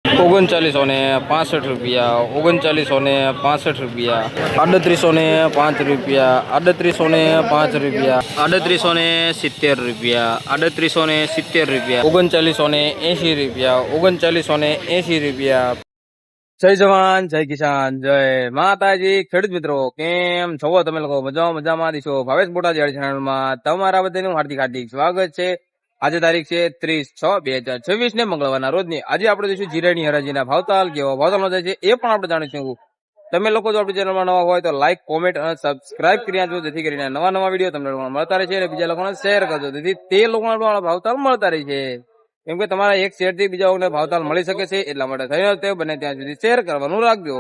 ₹39.65 ₹39.65 ₹3805 ₹3805 ₹3870 ₹3870 ₹3980 જય જવાન જય કિસાન જય માતાજી ખેડૂત મિત્રો કેમ છો તમે લોકો મજામાં દીશો ભાવેશ બોટાદ ચેનલમાં તમારા બધાનું હાર્દિક સ્વાગત છે। આજે તારીખ છે 30/6/2026 ને મંગળવારના રોજની આજે આપણે જોઈશું જીરાની હરાજીના ભાવતાલ કેવા ભાવતાલ જાય છે એ પણ આપણે જાણીશું। તમે લોકો જો આપણી ચેનલમાં નવા હોય તો લાઈક કોમેન્ટ અને સબસ્ક્રાઇબ કરી નાખજો જેથી કરીને નવા વિડીયો તમને મળતા રહે છે અને બીજા લોકોને શેર કરજો જેથી તે લોકોને પણ ભાવતાલ મળતા રહે છે। કેમ કે તમારા એક શેર થી બીજાઓને ભાવતાલ મળી શકે છે એટલા માટે થઈને તે બને ત્યાં સુધી શેર કરવાનું રાખજો।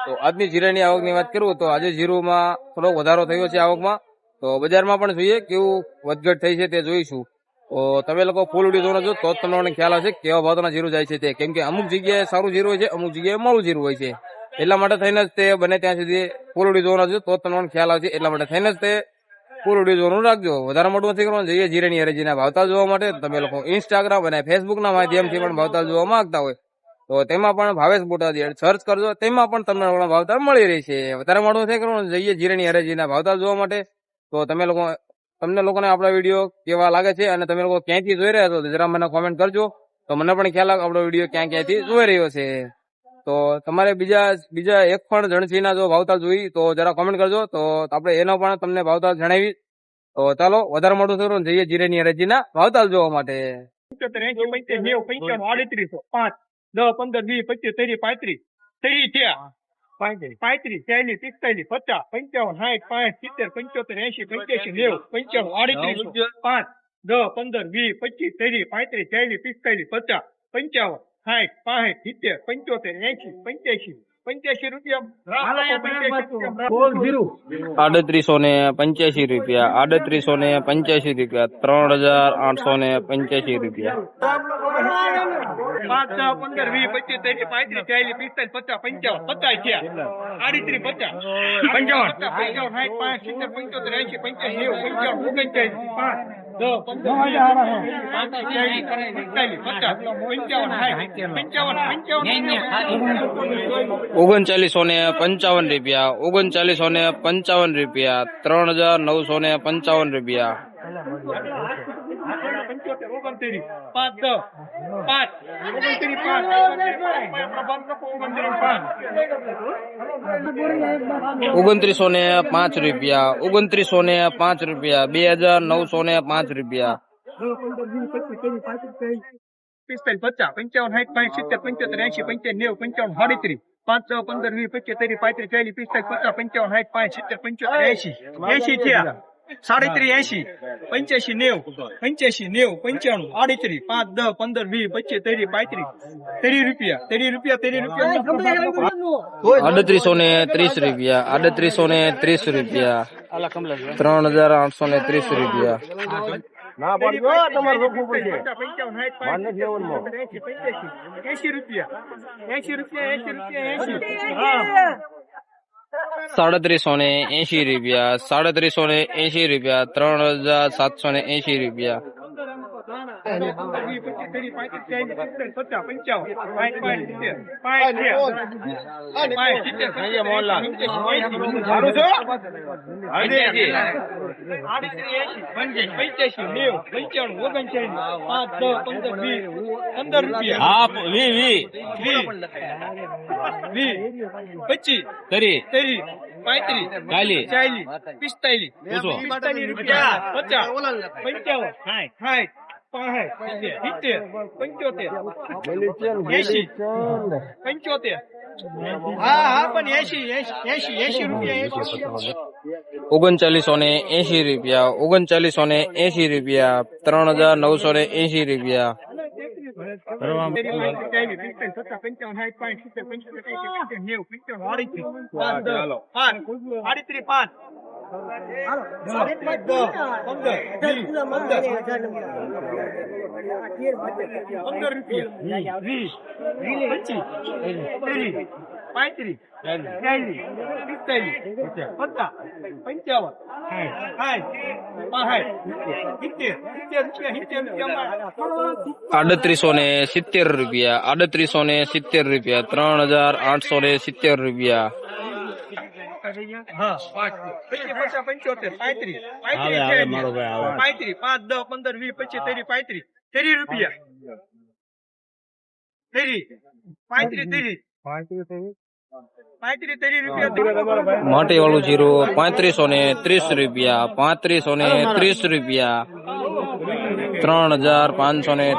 તો આજની જીરાની આવકની વાત કરું તો આજે જીરુમાં થોડો વધારો થયો છે આવકમાં। તો બજારમાં પણ જોઈએ કેવું વધઘટ થઈ છે તે જોઈશું। તો તમે લોકો ફૂલ વિડીયો જોજો તો જ તમને ખ્યાલ આવશે કેવા ભાવના જીરું જાય છે તે। કેમ કે અમુક જગ્યાએ સારું જીરું હોય છે અમુક જગ્યાએ મોડું જીરું હોય છે એટલા માટે થઈને જ તે બને ત્યાં સુધી ફૂલ વિડીયો જોવાનો તો જ તમને ખ્યાલ આવશે એટલા માટે થઈને જ તે ફૂલ વિડીયો જોવાનું રાખજો। વધારે મોટું નથી કરવાનું જોઈએ જીરાની હરાજીના ભાવતાલ જોવા માટે તમે લોકો ઇન્સ્ટાગ્રામ અને ફેસબુકના માધ્યમથી પણ ભાવતાલ જોવા માંગતા હોય તો તેમાં પણ ભાવેશ બોટાદ સર્ચ કરજો તેમાં પણ તમને ભાવતાલ મળી રહેશે। વધારે મોટું નથી કરવાનું જોઈએ જીરાની હરાજીના ભાવતાલ જોવા માટે તો તમને લોકોને આપણા વિડીયો કેવા લાગે છે અને તમે લોકો ક્યાંથી જોઈ રહ્યા છો જરા મને કોમેન્ટ કરજો તો મને પણ ખ્યાલ આવે આપણો વિડીયો ક્યાંથી જોઈ રહ્યો છે। તો તમારે બીજા એક પણ જણસીના જો ભાવતાલ જોઈ તો જરા કોમેન્ટ કરજો તો આપણે એનો પણ તમને ભાવતાલ જણાવી। તો ચાલો વધારે મોટું થયું જઈએ જીરાની હરાજીના ભાવતાલ જોવા માટે। 75 80 85 90 95 38 5 10 15 20 25 30 35 40 45 ₹15 35 40 45 50 55 ₹3870 ₹3870 ₹3870 હા 50 55 35 35 5 10 15 20 25 30 35 રૂપિયા 30 35 રૂપિયા માટી વાળું જીરું ₹3530 ₹3530 ₹3530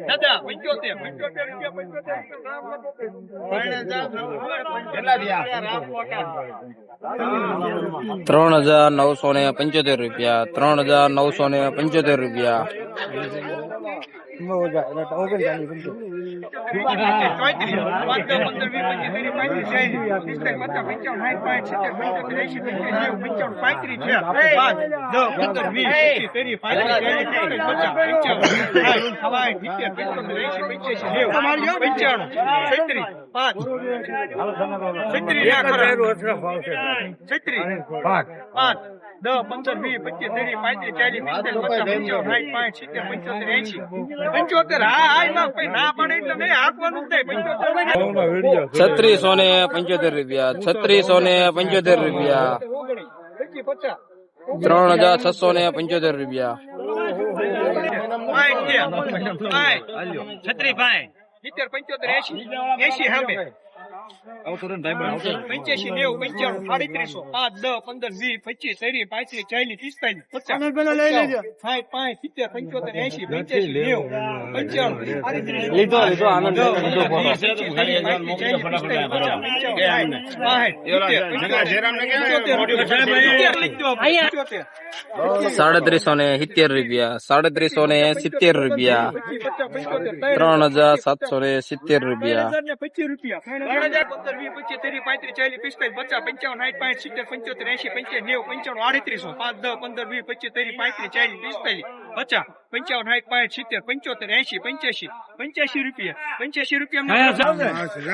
દાદા 75 ₹3845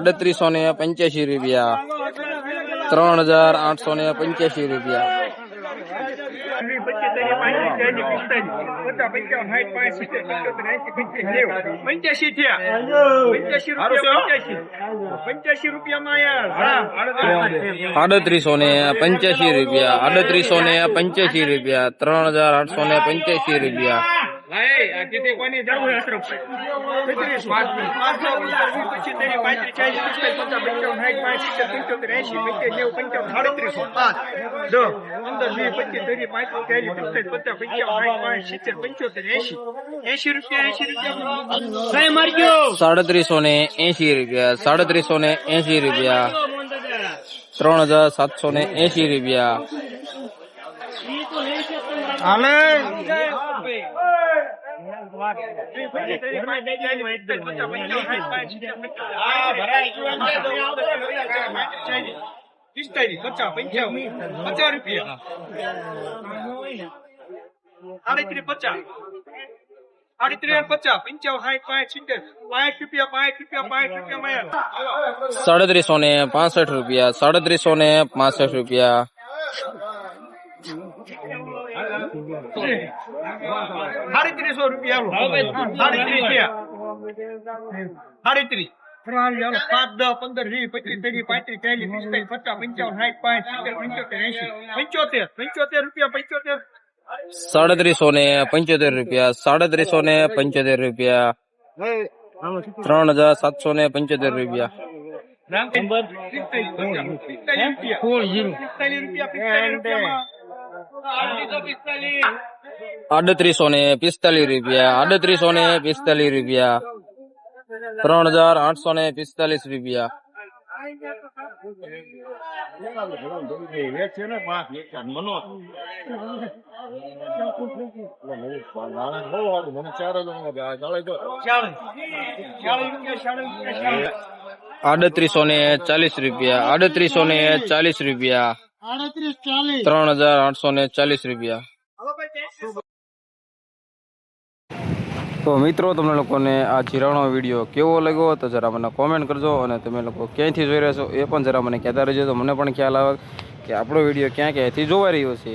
₹3840 ₹3840 તો મિત્રો તમને લોકોને આ જીરાણો વિડીયો કેવો લાગ્યો તો જરા મને કોમેન્ટ કરજો, અને તમે લોકો ક્યાંયથી જોઈ રહ્યા છો એ પણ જરા મને કહેતા રહેજો, તો મને પણ ખ્યાલ આવે કે આપણો વિડીયો ક્યાં ક્યાંથી જોવાઈ રહ્યો છે.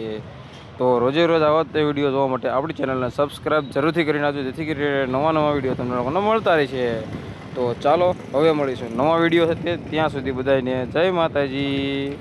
તો રોજે રોજ આવા તે વિડીયો જોવા માટે આપણી ચેનલને સબસ્ક્રાઈબ જરૂરથી કરી નાખજો, જેથી કરીને નવા વિડીયો તમને લોકોને મળતા રહેશે. તો ચાલો હવે મળીશું નવા વિડીયો સાથે, ત્યાં સુધી બધાને જય માતાજી.